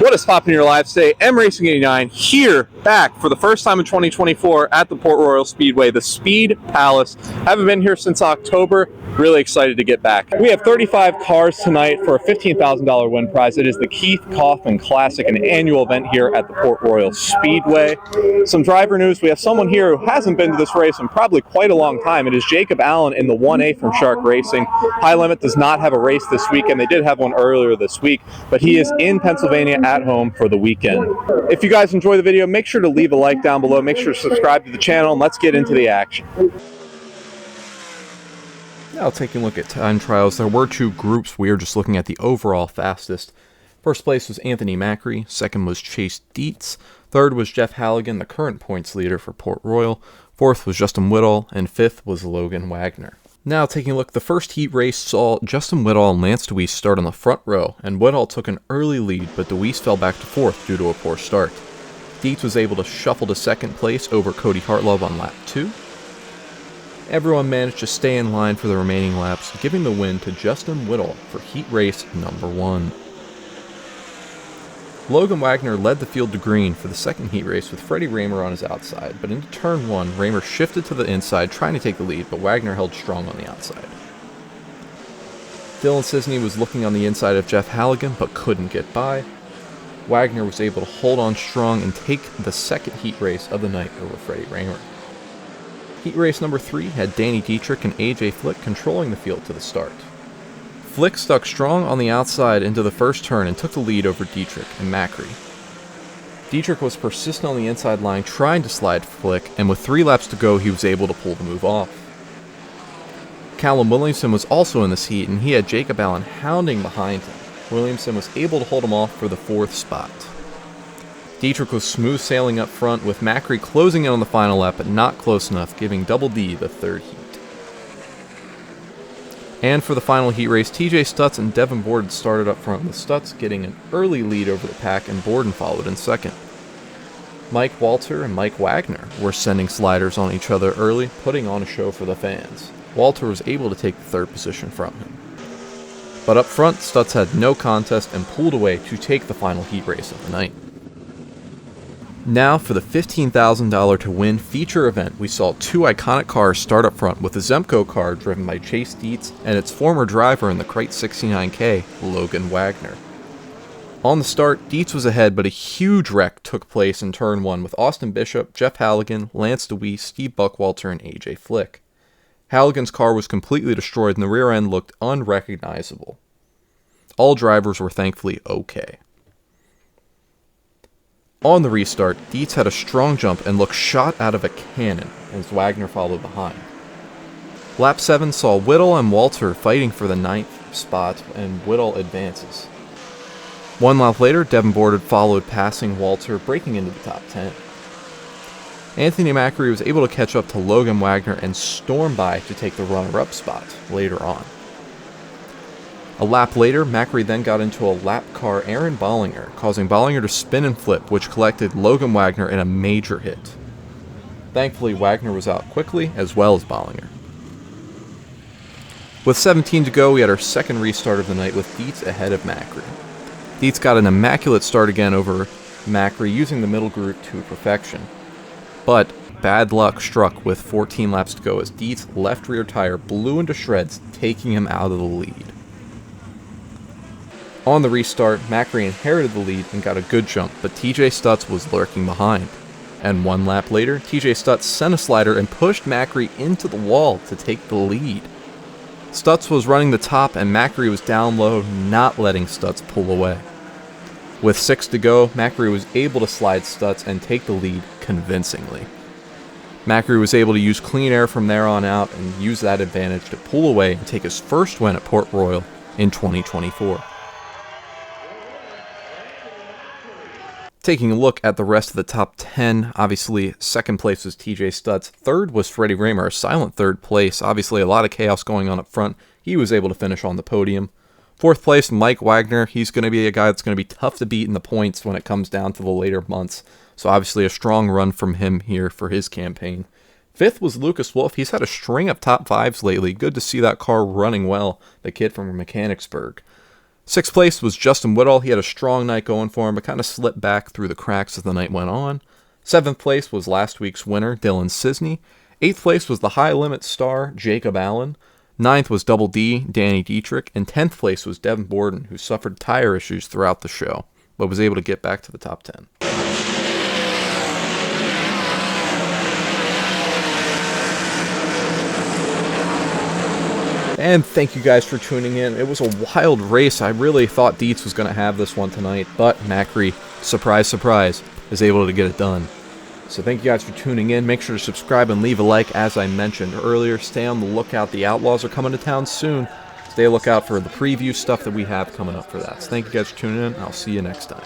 What is popping in your lives today? M Racing 89 here, back for the first time in 2024 at the Port Royal Speedway, the Speed Palace. Haven't been here since October. Really excited to get back. We have 35 cars tonight for a $15,000 win prize. It is the Keith Kauffman Classic, an annual event here at the Port Royal Speedway. Some driver news. We have someone here who hasn't been to this race in probably quite a long time. It is Jacob Allen in the 1A from Shark Racing. High Limit does not have a race this weekend. They did have one earlier this week, but he is in Pennsylvania at home for the weekend. If you guys enjoy the video, make sure to leave a like down below. Make sure to subscribe to the channel, and let's get into the action. Now taking a look at time trials, there were two groups. We are just looking at the overall fastest. First place was Anthony Macri, second was Chase Dietz, third was Jeff Halligan, the current points leader for Port Royal, fourth was Justin Whittle, and fifth was Logan Wagner. Now taking a look, the first heat race saw Justin Whittle and Lance Deweese start on the front row, and Whittle took an early lead, but Deweese fell back to fourth due to a poor start. Dietz was able to shuffle to second place over Cody Hartlove on lap 2. Everyone managed to stay in line for the remaining laps, giving the win to Justin Whittle for heat race number 1. Logan Wagner led the field to green for the second heat race with Freddie Rahmer on his outside, but into turn 1, Rahmer shifted to the inside trying to take the lead, but Wagner held strong on the outside. Dylan Cisney was looking on the inside of Jeff Halligan, but couldn't get by. Wagner was able to hold on strong and take the second heat race of the night over Freddie Rahmer. Heat race number 3 had Danny Dietrich and AJ Flick controlling the field to the start. Flick stuck strong on the outside into the first turn and took the lead over Dietrich and Macri. Dietrich was persistent on the inside line trying to slide Flick, and with 3 laps to go he was able to pull the move off. Callum Williamson was also in this heat, and he had Jacob Allen hounding behind him. Williamson was able to hold him off for the 4th spot. Dietrich was smooth sailing up front, with Macri closing in on the final lap, but not close enough, giving Double D the 3rd heat. And for the final heat race, TJ Stutz and Devin Borden started up front, with Stutz getting an early lead over the pack, and Borden followed in second. Mike Walter and Mike Wagner were sending sliders on each other early, putting on a show for the fans. Walter was able to take the 3rd position from him. But up front, Stutz had no contest and pulled away to take the final heat race of the night. Now for the $15,000 to win feature event, we saw 2 iconic cars start up front, with the Zemco car driven by Chase Dietz and its former driver in the Crate 69K, Logan Wagner. On the start, Dietz was ahead, but a huge wreck took place in turn 1 with Austin Bishop, Jeff Halligan, Lance Deweese, Steve Buckwalter, and AJ Flick. Halligan's car was completely destroyed and the rear end looked unrecognizable. All drivers were thankfully okay. On the restart, Dietz had a strong jump and looked shot out of a cannon as Wagner followed behind. Lap 7 saw Whittle and Walter fighting for the 9th spot, and Whittle advances. 1 lap later, Devin Borden followed, passing Walter, breaking into the top 10. Anthony Macri was able to catch up to Logan Wagner and storm by to take the runner-up spot later on. A lap later, Macri then got into a lap car Aaron Bollinger, causing Bollinger to spin and flip, which collected Logan Wagner in a major hit. Thankfully, Wagner was out quickly, as well as Bollinger. With 17 to go, we had our second restart of the night with Dietz ahead of Macri. Dietz got an immaculate start again over Macri, using the middle group to perfection. But bad luck struck with 14 laps to go as Dietz' left rear tire blew into shreds, taking him out of the lead. On the restart, Macri inherited the lead and got a good jump, but TJ Stutz was lurking behind. And 1 lap later, TJ Stutz sent a slider and pushed Macri into the wall to take the lead. Stutz was running the top and Macri was down low, not letting Stutz pull away. With 6 to go, Macri was able to slide Stutz and take the lead convincingly. Macri was able to use clean air from there on out and use that advantage to pull away and take his first win at Port Royal in 2024. Taking a look at the rest of the top 10, obviously second place was TJ Stutz, third was Freddie Rahmer, a silent 3rd place, obviously a lot of chaos going on up front. He was able to finish on the podium. 4th place, Mike Wagner. He's going to be a guy that's going to be tough to beat in the points when it comes down to the later months, so obviously a strong run from him here for his campaign. 5th was Lucas Wolfe. He's had a string of top 5s lately. Good to see that car running well, the kid from Mechanicsburg. 6th place was Justin Woodall. He had a strong night going for him, but kind of slipped back through the cracks as the night went on. 7th place was last week's winner, Dylan Cisney. 8th place was the high limit star, Jacob Allen. 9th was Double D, Danny Dietrich. And 10th place was Devin Borden, who suffered tire issues throughout the show, but was able to get back to the top 10. And thank you guys for tuning in. It was a wild race. I really thought Dietz was going to have this one tonight, but Macri, surprise, surprise, is able to get it done. So thank you guys for tuning in. Make sure to subscribe and leave a like, as I mentioned earlier. Stay on the lookout. The Outlaws are coming to town soon. Stay lookout for the preview stuff that we have coming up for that. So thank you guys for tuning in. I'll see you next time.